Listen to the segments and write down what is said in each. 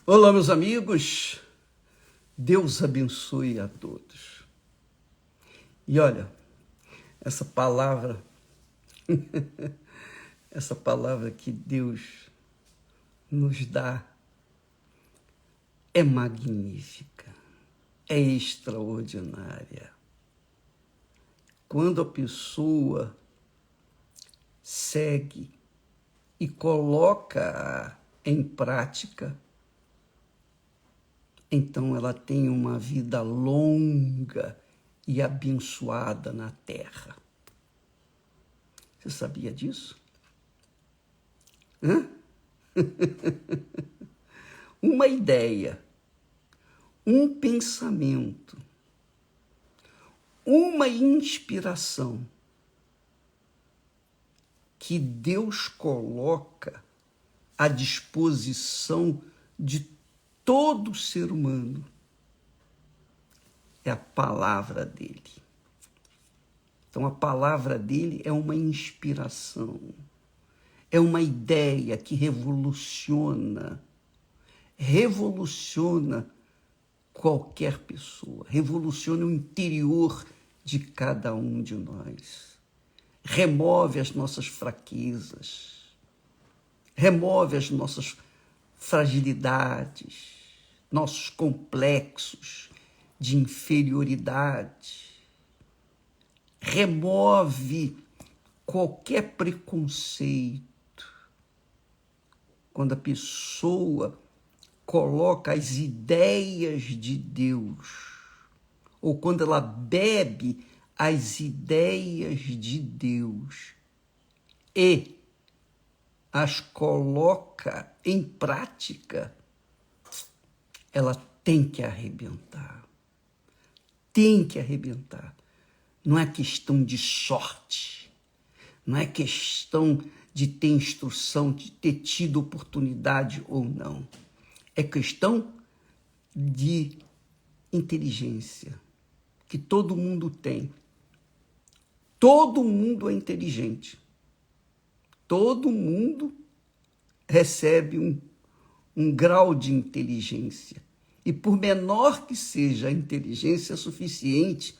Olá, meus amigos. Deus abençoe a todos. E olha, essa palavra, essa palavra que Deus nos dá é magnífica, é extraordinária. Quando a pessoa segue e coloca em prática, então ela tem uma vida longa e abençoada na terra. Você sabia disso? Hã? Uma ideia, um pensamento, uma inspiração que Deus coloca à disposição de todo ser humano é a palavra dele. Então, a palavra dele é uma inspiração, é uma ideia que revoluciona qualquer pessoa, revoluciona o interior de cada um de nós, remove as nossas fraquezas, remove as nossas fragilidades, nossos complexos de inferioridade, remove qualquer preconceito. Quando a pessoa coloca as ideias de Deus, ou quando ela bebe as ideias de Deus e as coloca em prática, ela tem que arrebentar. Tem que arrebentar. Não é questão de sorte, não é questão de ter instrução, de ter tido oportunidade ou não. É questão de inteligência, que todo mundo tem. Todo mundo é inteligente. Todo mundo recebe um grau de inteligência. E por menor que seja a inteligência suficiente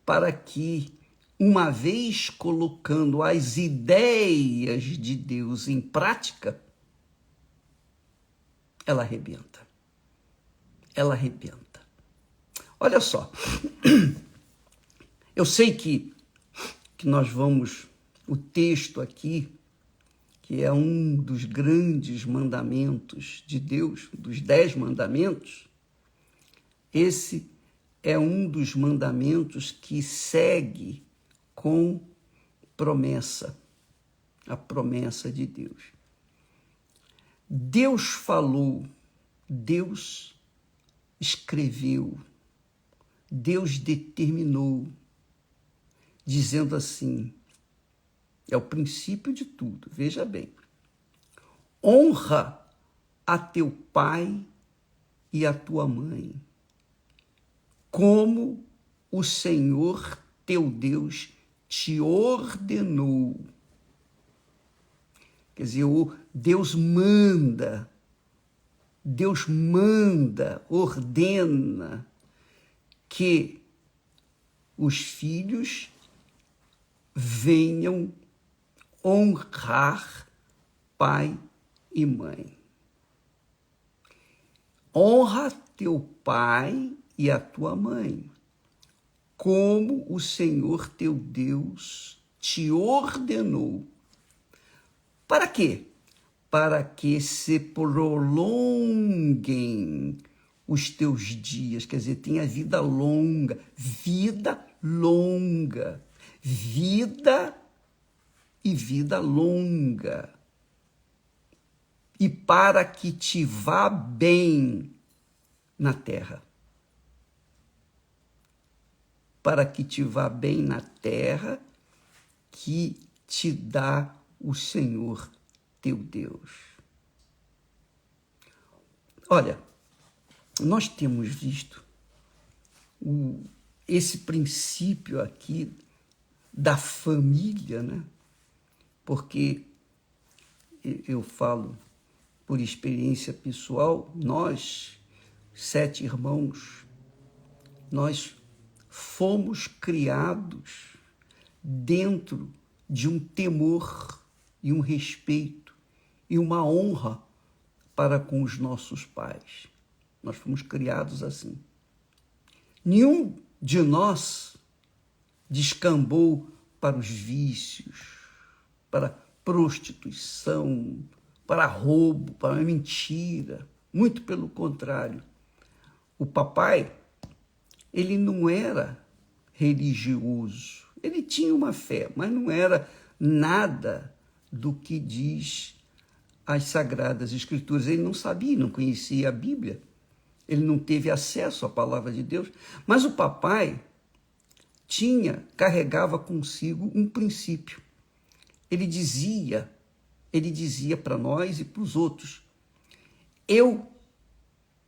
para que, uma vez colocando as ideias de Deus em prática, ela arrebenta. Ela arrebenta. Olha só, eu sei que nós vamos, o texto aqui, que é um dos grandes mandamentos de Deus, dos 10 mandamentos, esse é um dos mandamentos que segue com promessa, a promessa de Deus. Deus falou, Deus escreveu, Deus determinou, dizendo assim, é o princípio de tudo, veja bem, honra a teu pai e a tua mãe, como o Senhor teu Deus te ordenou. Quer dizer, Deus manda, ordena que os filhos venham honrar pai e mãe. Honra teu pai e a tua mãe, como o Senhor teu Deus te ordenou. Para quê? Para que se prolonguem os teus dias, quer dizer, tenha vida longa, vida longa, vida e vida longa. E para que te vá bem na terra. Para que te vá bem na terra que te dá o Senhor teu Deus. Olha, nós temos visto esse princípio aqui da família, né? Porque eu falo por experiência pessoal, nós, 7 irmãos, nós fomos criados dentro de um temor e um respeito e uma honra para com os nossos pais. Nós fomos criados assim. Nenhum de nós descambou para os vícios, para prostituição, para roubo, para mentira. Muito pelo contrário. O papai, ele não era religioso. Ele tinha uma fé, mas não era nada do que diz as Sagradas Escrituras. Ele não sabia, não conhecia a Bíblia. Ele não teve acesso à palavra de Deus. Mas o papai carregava consigo um princípio. Ele dizia para nós e para os outros: eu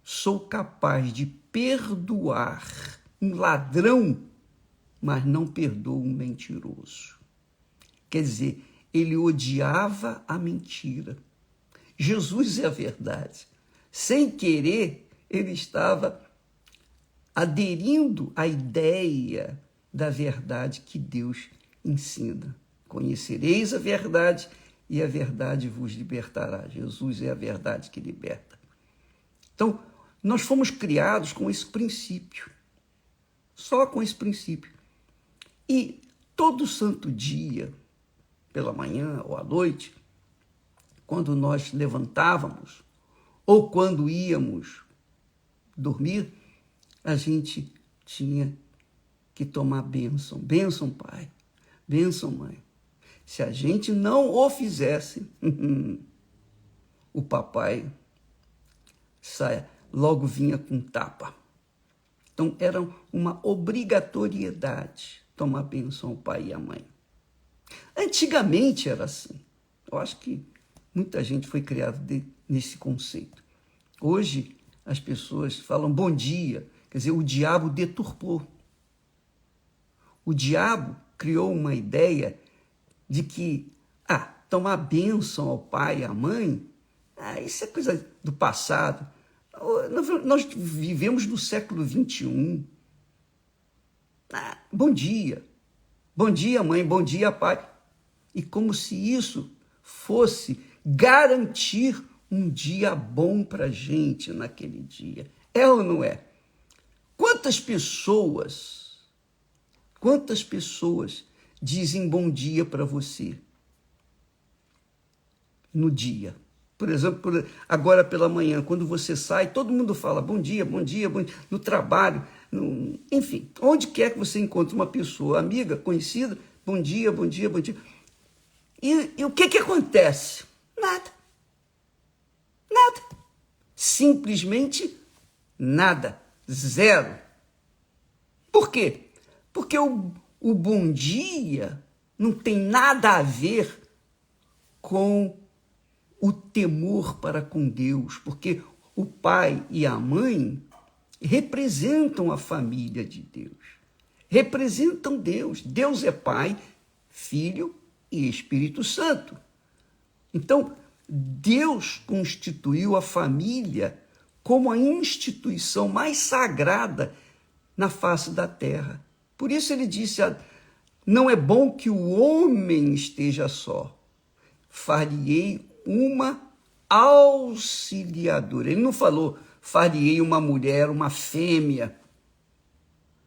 sou capaz de perdoar um ladrão, mas não perdoo um mentiroso. Quer dizer, ele odiava a mentira. Jesus é a verdade. Sem querer, ele estava aderindo à ideia da verdade que Deus ensina. Conhecereis a verdade e a verdade vos libertará. Jesus é a verdade que liberta. Então, nós fomos criados com esse princípio. Só com esse princípio. E todo santo dia, pela manhã ou à noite, quando nós levantávamos ou quando íamos dormir, a gente tinha que tomar bênção. Bênção, pai. Bênção, mãe. Se a gente não o fizesse, o papai logo vinha com tapa. Então, era uma obrigatoriedade tomar bênção ao pai e à mãe. Antigamente era assim. Eu acho que muita gente foi criada nesse conceito. Hoje, as pessoas falam bom dia. Quer dizer, o diabo deturpou. O diabo criou uma ideia de que tomar bênção ao pai e à mãe, isso é coisa do passado. Nós vivemos no século XXI. Bom dia. Bom dia, mãe. Bom dia, pai. E como se isso fosse garantir um dia bom para a gente naquele dia. É ou não é? Quantas pessoas dizem bom dia para você no dia? Por exemplo, agora pela manhã, quando você sai, todo mundo fala bom dia, bom dia, bom dia, no trabalho, enfim, onde quer que você encontre uma pessoa amiga, conhecida, bom dia, bom dia, bom dia. E o que acontece? Nada. Nada. Simplesmente nada. Zero. Por quê? Porque o bom dia não tem nada a ver com o temor para com Deus, porque o pai e a mãe representam a família de Deus, representam Deus. Deus é Pai, Filho e Espírito Santo. Então, Deus constituiu a família como a instituição mais sagrada na face da terra. Por isso ele disse, não é bom que o homem esteja só, far-lhe-ei uma auxiliadora. Ele não falou, far-lhe-ei uma mulher, uma fêmea.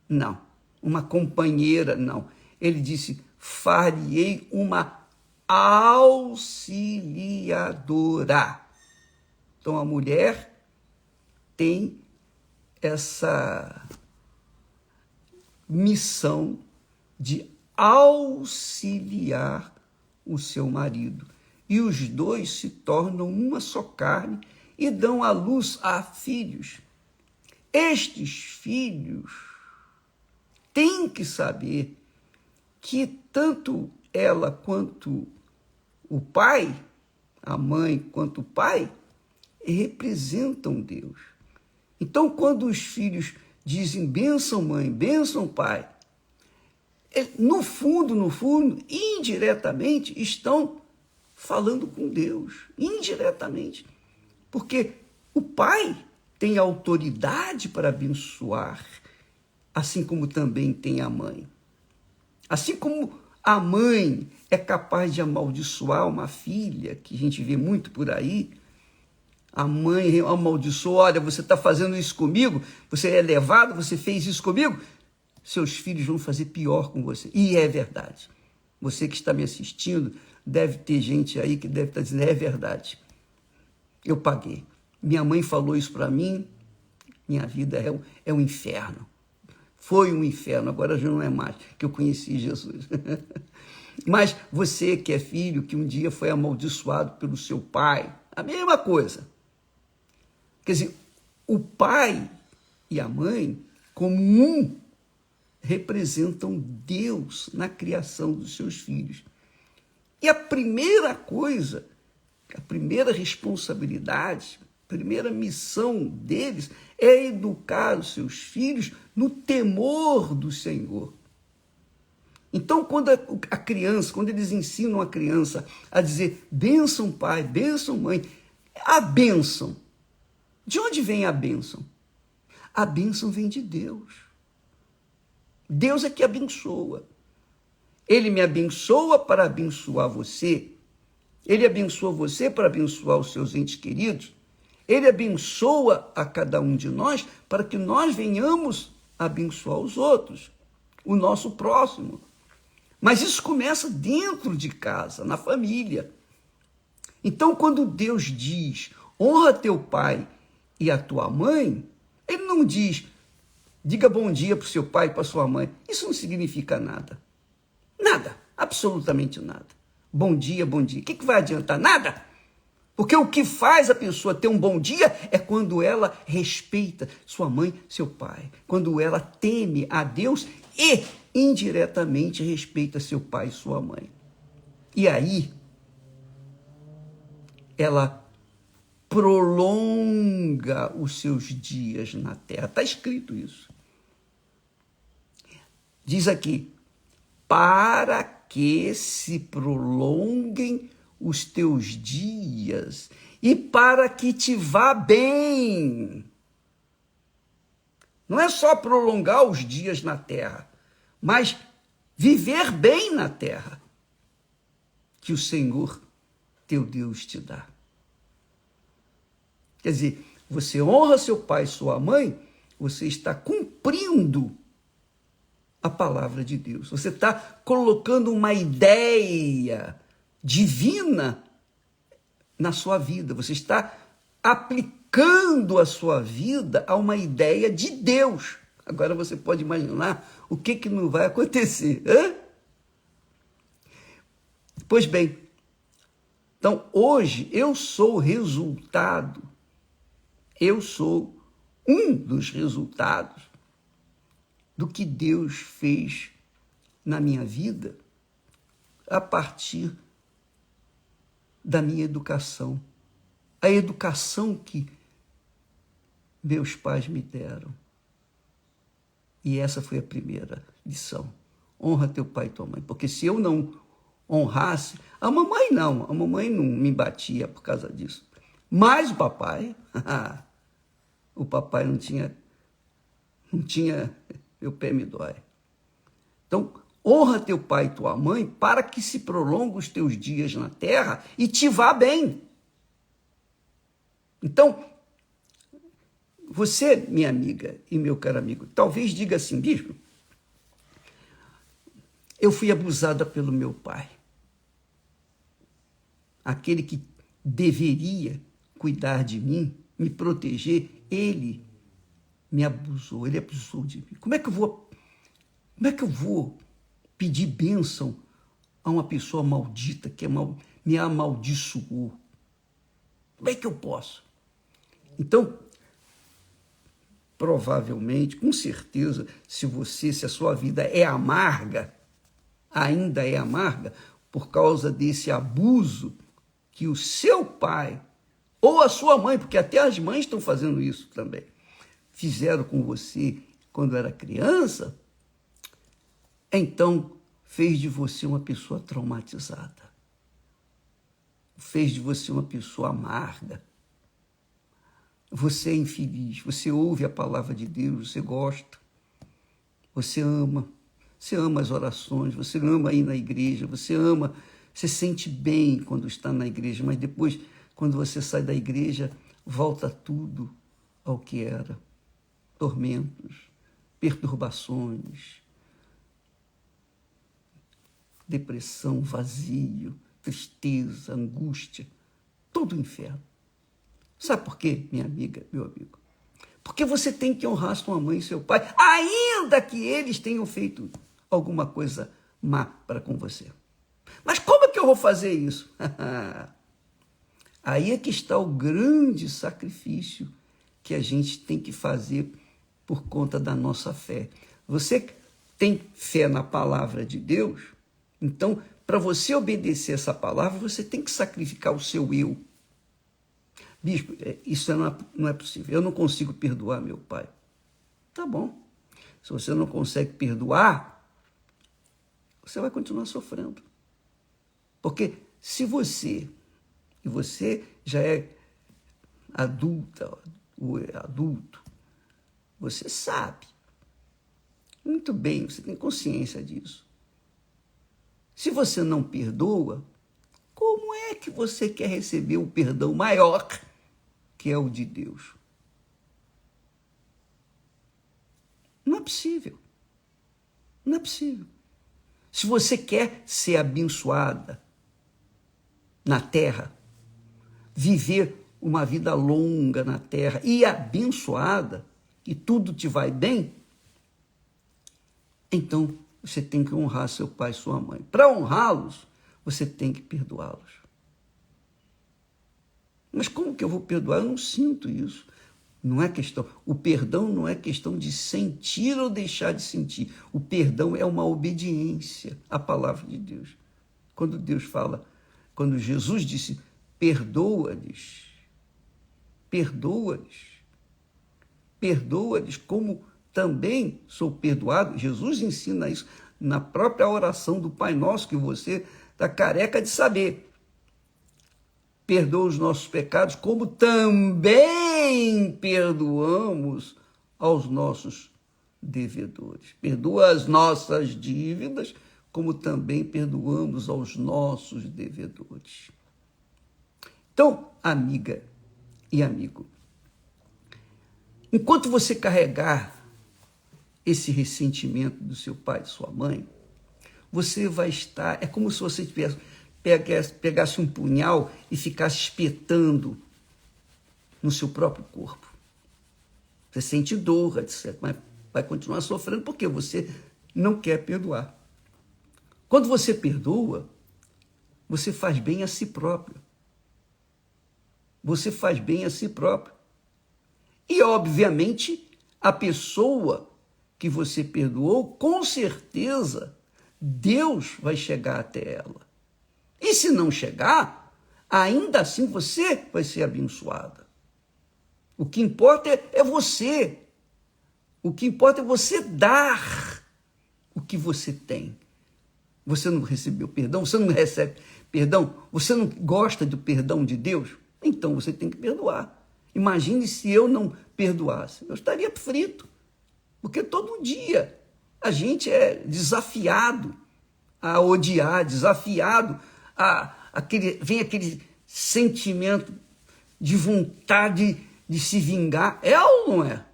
Não. Uma companheira, não. Ele disse, far-lhe-ei uma auxiliadora. Então, a mulher tem essa missão de auxiliar o seu marido. E os dois se tornam uma só carne e dão à luz a filhos. Estes filhos têm que saber que tanto ela quanto o pai, a mãe quanto o pai, representam Deus. Então, quando os filhos dizem bênção mãe, bênção pai, no fundo, indiretamente, estão falando com Deus, indiretamente. Porque o pai tem autoridade para abençoar, assim como também tem a mãe. Assim como a mãe é capaz de amaldiçoar uma filha, que a gente vê muito por aí, a mãe amaldiçoa, olha, você está fazendo isso comigo, você é levado, você fez isso comigo, seus filhos vão fazer pior com você. E é verdade. Você que está me assistindo, deve ter gente aí que deve estar dizendo, é verdade. Eu paguei. Minha mãe falou isso para mim, minha vida é um inferno. Foi um inferno, agora já não é mais, que eu conheci Jesus. Mas você que é filho, que um dia foi amaldiçoado pelo seu pai, a mesma coisa. Quer dizer, o pai e a mãe, como um, representam Deus na criação dos seus filhos. E a primeira coisa, a primeira responsabilidade, a primeira missão deles é educar os seus filhos no temor do Senhor. Então, quando a criança, quando eles ensinam a criança a dizer bênção pai, bênção mãe, a bênção, de onde vem a bênção? A bênção vem de Deus. Deus é que abençoa. Ele me abençoa para abençoar você. Ele abençoa você para abençoar os seus entes queridos. Ele abençoa a cada um de nós para que nós venhamos abençoar os outros, o nosso próximo. Mas isso começa dentro de casa, na família. Então, quando Deus diz, honra teu pai e a tua mãe, ele não diz, diga bom dia para o seu pai e para sua mãe. Isso não significa nada. Nada, absolutamente nada. Bom dia, bom dia. O que vai adiantar? Nada. Porque o que faz a pessoa ter um bom dia é quando ela respeita sua mãe, seu pai. Quando ela teme a Deus e indiretamente respeita seu pai e sua mãe. E aí, ela prolonga os seus dias na terra. Está escrito isso. Diz aqui, para que se prolonguem os teus dias e para que te vá bem. Não é só prolongar os dias na terra, mas viver bem na terra que o Senhor, teu Deus, te dá. Quer dizer, você honra seu pai e sua mãe, você está cumprindo a palavra de Deus. Você está colocando uma ideia divina na sua vida. Você está aplicando a sua vida a uma ideia de Deus. Agora você pode imaginar o que não vai acontecer. Hã? Pois bem, então hoje eu sou um dos resultados do que Deus fez na minha vida a partir da minha educação. A educação que meus pais me deram. E essa foi a primeira lição. Honra teu pai e tua mãe. Porque se eu não honrasse, a mamãe não me batia por causa disso. Mas o papai, o papai não tinha, meu pé me dói. Então, honra teu pai e tua mãe para que se prolonguem os teus dias na terra e te vá bem. Então, você, minha amiga e meu caro amigo, talvez diga assim, bispo, eu fui abusada pelo meu pai. Aquele que deveria cuidar de mim, me proteger, ele me abusou, ele abusou de mim. Como é que eu vou pedir bênção a uma pessoa maldita que me amaldiçoou? Como é que eu posso? Então, provavelmente, com certeza, se a sua vida é amarga, ainda é amarga, por causa desse abuso que o seu pai ou a sua mãe, porque até as mães estão fazendo isso também, fizeram com você quando era criança, então fez de você uma pessoa traumatizada. Fez de você uma pessoa amarga. você é infeliz, você ouve a palavra de Deus, você gosta, você ama as orações, você ama ir na igreja, você sente bem quando está na igreja, mas depois, quando você sai da igreja, volta tudo ao que era. Tormentos, perturbações, depressão, vazio, tristeza, angústia, todo o inferno. Sabe por quê, minha amiga, meu amigo? Porque você tem que honrar sua mãe e seu pai, ainda que eles tenham feito alguma coisa má para com você. Mas como é que eu vou fazer isso? Aí é que está o grande sacrifício que a gente tem que fazer por conta da nossa fé. Você tem fé na palavra de Deus, então, para você obedecer essa palavra, você tem que sacrificar o seu eu. Bispo, isso não é possível. Eu não consigo perdoar meu pai. Tá bom. Se você não consegue perdoar, você vai continuar sofrendo. Porque se você já é adulta, ou é adulto, você sabe muito bem, você tem consciência disso. Se você não perdoa, como é que você quer receber o perdão maior, que é o de Deus? Não é possível. Não é possível. Se você quer ser abençoada na terra, viver uma vida longa na terra e abençoada, e tudo te vai bem, então você tem que honrar seu pai e sua mãe. Para honrá-los, você tem que perdoá-los. Mas como que eu vou perdoar? Eu não sinto isso. Não é questão. O perdão não é questão de sentir ou deixar de sentir. O perdão é uma obediência à palavra de Deus. Quando Deus fala, quando Jesus disse, perdoa-lhes, como também sou perdoado. Jesus ensina isso na própria oração do Pai Nosso, que você está careca de saber. Perdoa os nossos pecados, como também perdoamos aos nossos devedores. Perdoa as nossas dívidas, como também perdoamos aos nossos devedores. Então, amiga e amigo, enquanto você carregar esse ressentimento do seu pai e sua mãe, você vai estar, é como se você pegasse um punhal e ficasse espetando no seu próprio corpo. Você sente dor, etc., mas vai continuar sofrendo porque você não quer perdoar. Quando você perdoa, você faz bem a si próprio. Você faz bem a si próprio. E, obviamente, a pessoa que você perdoou, com certeza, Deus vai chegar até ela. E se não chegar, ainda assim você vai ser abençoada. O que importa é você. O que importa é você dar o que você tem. Você não recebeu perdão, você não recebe perdão, você não gosta do perdão de Deus, então você tem que perdoar. Imagine se eu não perdoasse, eu estaria frito, porque todo dia a gente é desafiado a odiar, desafiado vem aquele sentimento de vontade de se vingar, é ou não é?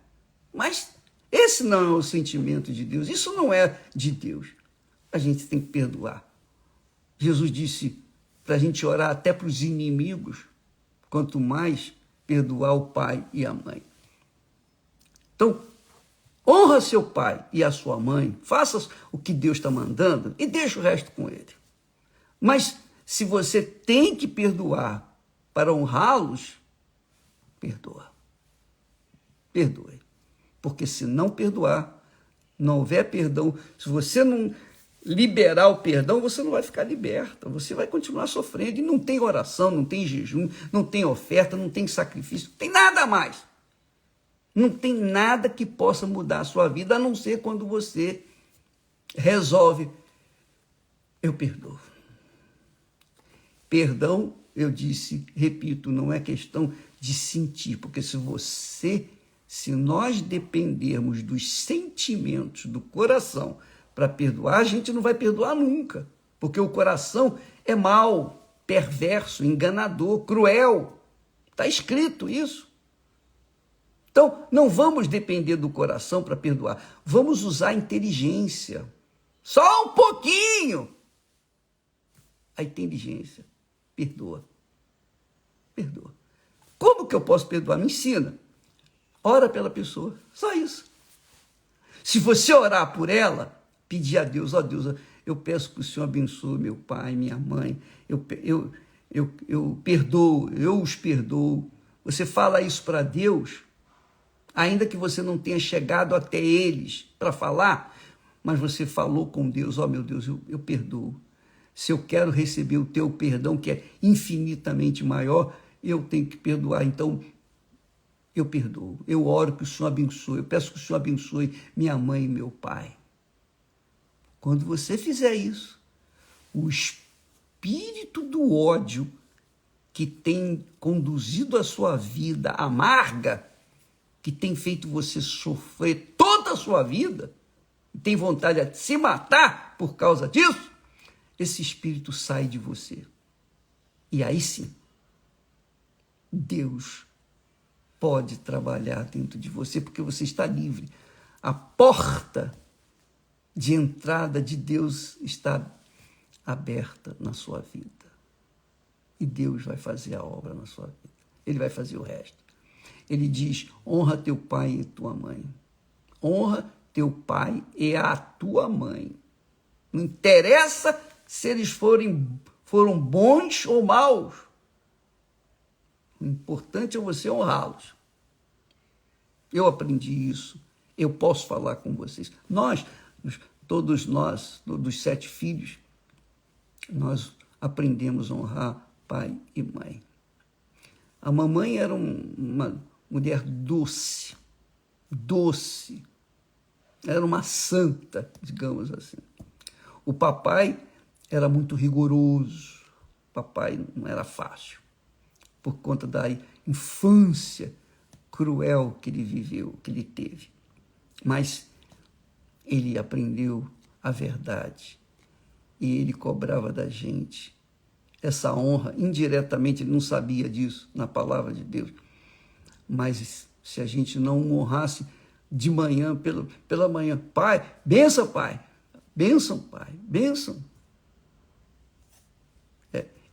Mas esse não é o sentimento de Deus, isso não é de Deus. A gente tem que perdoar. Jesus disse para a gente orar até para os inimigos, quanto mais perdoar o pai e a mãe. Então, honra seu pai e a sua mãe, faça o que Deus está mandando e deixa o resto com ele. Mas se você tem que perdoar para honrá-los, perdoa. Perdoe. Porque se não perdoar, não houver perdão, se você não liberar o perdão, você não vai ficar liberta, você vai continuar sofrendo. E não tem oração, não tem jejum, não tem oferta, não tem sacrifício, não tem nada mais. Não tem nada que possa mudar a sua vida, a não ser quando você resolve, eu perdoo. Perdão, eu disse, repito, não é questão de sentir, porque se nós dependermos dos sentimentos do coração para perdoar, a gente não vai perdoar nunca, porque o coração é mau, perverso, enganador, cruel. Está escrito isso. Então, não vamos depender do coração para perdoar, vamos usar a inteligência. Só um pouquinho. A inteligência perdoa. Perdoa. Como que eu posso perdoar? Me ensina. Ora pela pessoa. Só isso. Se você orar por ela, pedir a Deus, ó Deus, eu peço que o Senhor abençoe meu pai, minha mãe. Eu perdoo, eu os perdoo. Você fala isso para Deus, ainda que você não tenha chegado até eles para falar, mas você falou com Deus, ó meu Deus, eu perdoo. Se eu quero receber o teu perdão, que é infinitamente maior, eu tenho que perdoar. Então, eu perdoo. Eu oro que o Senhor abençoe. Eu peço que o Senhor abençoe minha mãe e meu pai. Quando você fizer isso, o espírito do ódio que tem conduzido a sua vida amarga, que tem feito você sofrer toda a sua vida, tem vontade de se matar por causa disso, esse espírito sai de você. E aí sim, Deus pode trabalhar dentro de você, porque você está livre. A porta de entrada de Deus está aberta na sua vida. E Deus vai fazer a obra na sua vida. Ele vai fazer o resto. Ele diz, honra teu pai e tua mãe. Honra teu pai e a tua mãe. Não interessa se eles foram bons ou maus. O importante é você honrá-los. Eu aprendi isso. Eu posso falar com vocês. Todos nós, dos 7 filhos, nós aprendemos a honrar pai e mãe. A mamãe era uma mulher doce. Era uma santa, digamos assim. O papai era muito rigoroso. O papai não era fácil, por conta da infância cruel que ele viveu, que ele teve. Mas ele aprendeu a verdade e ele cobrava da gente essa honra. Indiretamente, ele não sabia disso na palavra de Deus. Mas se a gente não o honrasse de manhã, pela manhã, pai, bênção, pai, bênção, pai, bênção.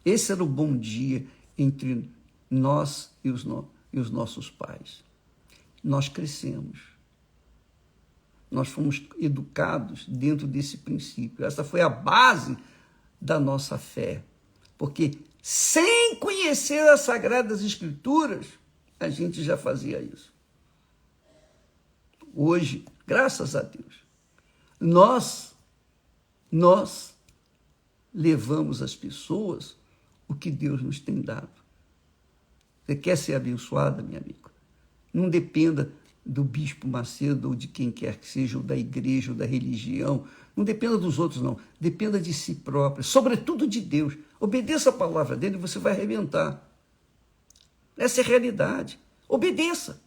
Esse era o bom dia entre nós e os nossos pais. Nós crescemos. Nós fomos educados dentro desse princípio. Essa foi a base da nossa fé. Porque sem conhecer as Sagradas Escrituras, a gente já fazia isso. Hoje, graças a Deus, nós levamos às pessoas o que Deus nos tem dado. Você quer ser abençoada, minha amiga? Não dependa do bispo Macedo ou de quem quer que seja, ou da igreja, ou da religião. Não dependa dos outros, não. Dependa de si própria, sobretudo de Deus. Obedeça a palavra dele e você vai arrebentar. Essa é a realidade. Obedeça.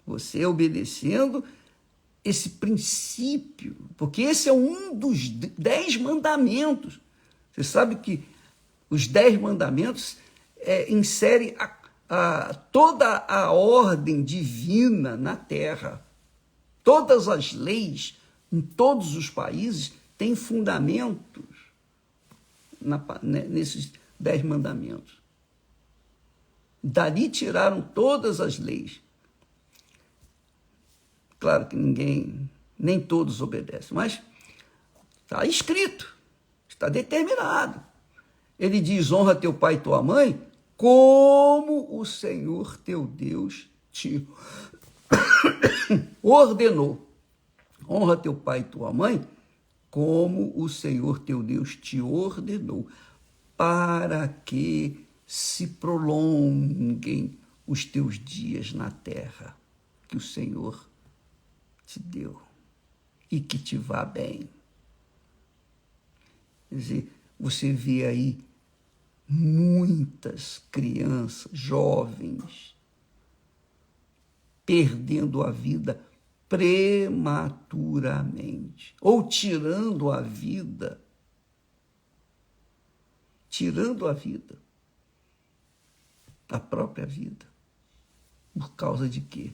Você obedecendo esse princípio, porque esse é um dos 10 mandamentos. Você sabe que os 10 mandamentos inserem toda a ordem divina na terra. Todas as leis, em todos os países, têm fundamentos nesses 10 mandamentos. Dali tiraram todas as leis. Claro que nem todos obedecem, mas está escrito, está determinado. Ele diz, honra teu pai e tua mãe, como o Senhor teu Deus te ordenou. Honra teu pai e tua mãe, como o Senhor teu Deus te ordenou, para que se prolonguem os teus dias na terra que o Senhor te deu e que te vá bem. Quer dizer, você vê aí muitas crianças, jovens, perdendo a vida prematuramente, ou tirando a vida, a própria vida. Por causa de quê?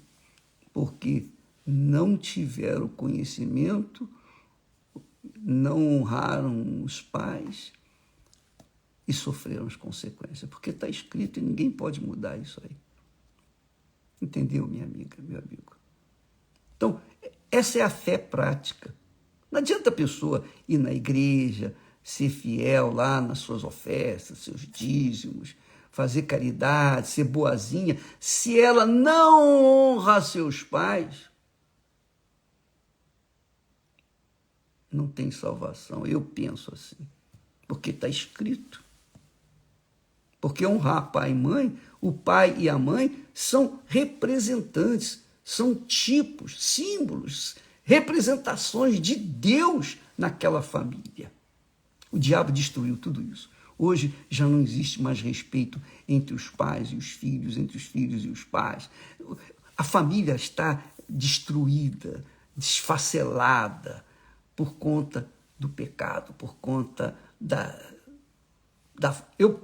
Porque não tiveram conhecimento, não honraram os pais e sofreram as consequências. Porque está escrito e ninguém pode mudar isso aí. Entendeu, minha amiga, meu amigo? Então, essa é a fé prática. Não adianta a pessoa ir na igreja, ser fiel lá nas suas ofertas, seus dízimos, fazer caridade, ser boazinha, se ela não honra seus pais, não tem salvação. Eu penso assim, porque está escrito. Porque honrar pai e mãe, o pai e a mãe são representantes, são tipos, símbolos, representações de Deus naquela família. O diabo destruiu tudo isso. Hoje já não existe mais respeito entre os pais e os filhos, entre os filhos e os pais. A família está destruída, desfacelada por conta do pecado, por conta eu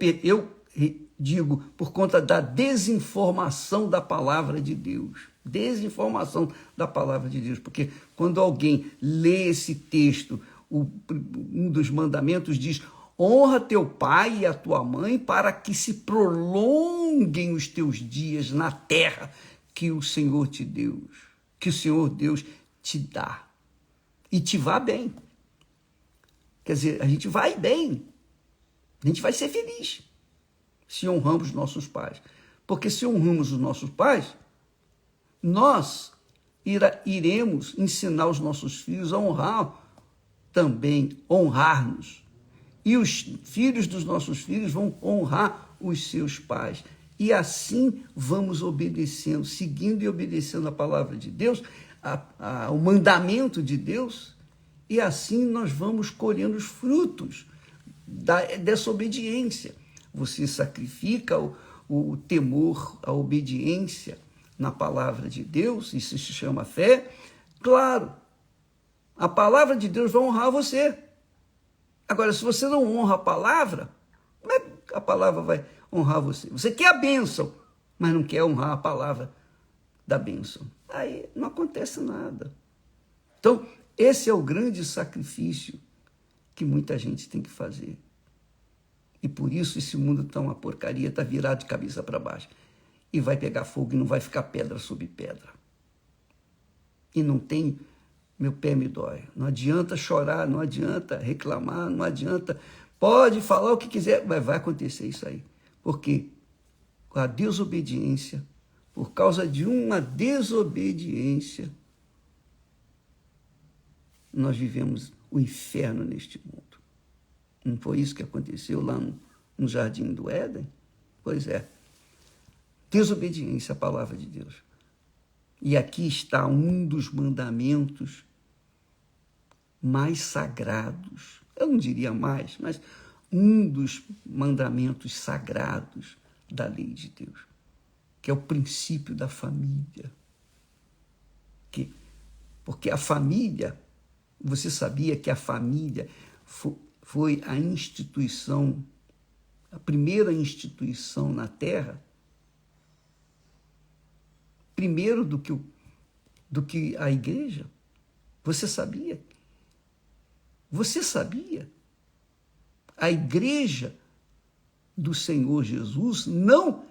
digo, por conta da desinformação da palavra de Deus. Desinformação da palavra de Deus. Porque quando alguém lê esse texto, um dos mandamentos diz: honra teu pai e a tua mãe para que se prolonguem os teus dias na terra que o Senhor te deu, que o Senhor Deus te dá. E te vá bem. Quer dizer, a gente vai bem. A gente vai ser feliz se honramos nossos pais. Porque se honramos os nossos pais, nós iremos ensinar os nossos filhos a honrar-nos. E os filhos dos nossos filhos vão honrar os seus pais. E assim vamos obedecendo, seguindo e obedecendo a palavra de Deus, o mandamento de Deus, e assim nós vamos colhendo os frutos dessa obediência. Você sacrifica o temor, a obediência na palavra de Deus, isso se chama fé. Claro, a palavra de Deus vai honrar você. Agora, se você não honra a palavra, como é que a palavra vai honrar você? Você quer a bênção, mas não quer honrar a palavra da bênção. Aí não acontece nada. Então, esse é o grande sacrifício que muita gente tem que fazer. E por isso esse mundo está uma porcaria, está virado de cabeça para baixo. E vai pegar fogo e não vai ficar pedra sobre pedra. E não tem, meu pé me dói. Não adianta chorar, não adianta reclamar, não adianta. Pode falar o que quiser, mas vai acontecer isso aí. Porque a desobediência, por causa de uma desobediência, nós vivemos o inferno neste mundo. Não foi isso que aconteceu lá no Jardim do Éden? Pois é. Desobediência à palavra de Deus. E aqui está um dos mandamentos mais sagrados. Eu não diria mais, mas um dos mandamentos sagrados da lei de Deus, que é o princípio da família. Porque a família, você sabia que a família foi a instituição, a primeira instituição na Terra, primeiro do que a igreja? Você sabia? Você sabia? A igreja do Senhor Jesus não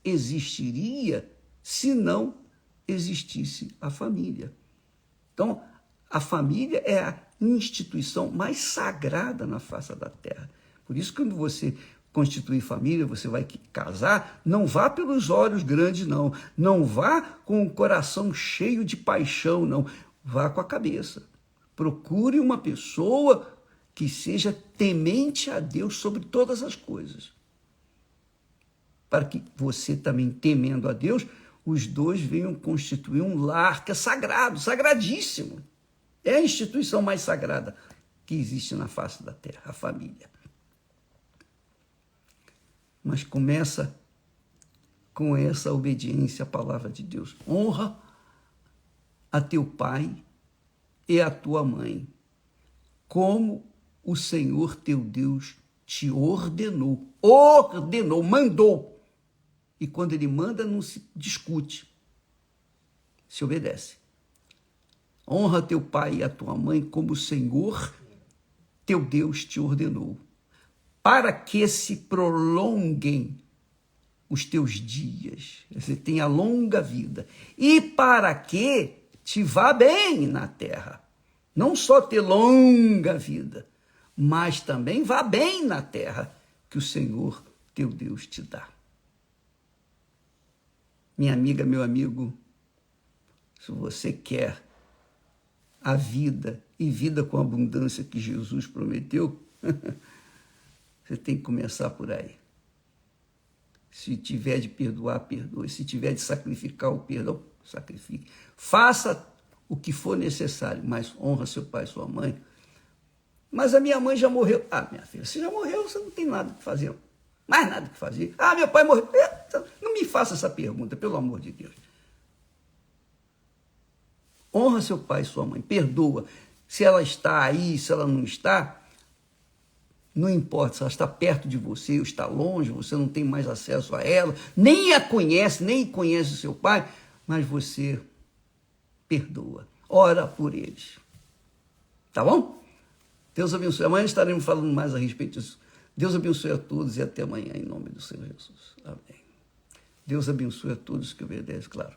existiria se não existisse a família. Então, a família é a instituição mais sagrada na face da terra. Por isso, quando você constituir família, você vai casar, não vá pelos olhos grandes, não. Não vá com o coração cheio de paixão, não. Vá com a cabeça. Procure uma pessoa que seja temente a Deus sobre todas as coisas. Para que você também, temendo a Deus, os dois venham constituir um lar que é sagrado, sagradíssimo. É a instituição mais sagrada que existe na face da terra, a família. Mas começa com essa obediência à palavra de Deus. Honra a teu pai e a tua mãe, como o Senhor teu Deus te ordenou. Ordenou, mandou. E quando ele manda, não se discute, se obedece. Honra teu pai e a tua mãe, como o Senhor teu Deus te ordenou, para que se prolonguem os teus dias, você tenha longa vida, e para que te vá bem na terra. Não só ter longa vida, mas também vá bem na terra que o Senhor teu Deus te dá. Minha amiga, meu amigo, se você quer a vida e vida com abundância que Jesus prometeu, você tem que começar por aí. Se tiver de perdoar, perdoe. Se tiver de sacrificar o perdão, sacrifique. Faça o que for necessário, mas honra seu pai e sua mãe. Mas a minha mãe já morreu. Ah, minha filha, você já morreu, você não tem nada que fazer. Mais nada que fazer. Ah, meu pai morreu. Não me faça essa pergunta, pelo amor de Deus. Honra seu pai e sua mãe, perdoa. Se ela está aí, se ela não está, não importa se ela está perto de você ou está longe, você não tem mais acesso a ela, nem a conhece, nem conhece o seu pai, mas você perdoa. Ora por eles. Tá bom? Deus abençoe. Amanhã estaremos falando mais a respeito disso. Deus abençoe a todos e até amanhã, em nome do Senhor Jesus. Amém. Deus abençoe a todos que obedecem, claro.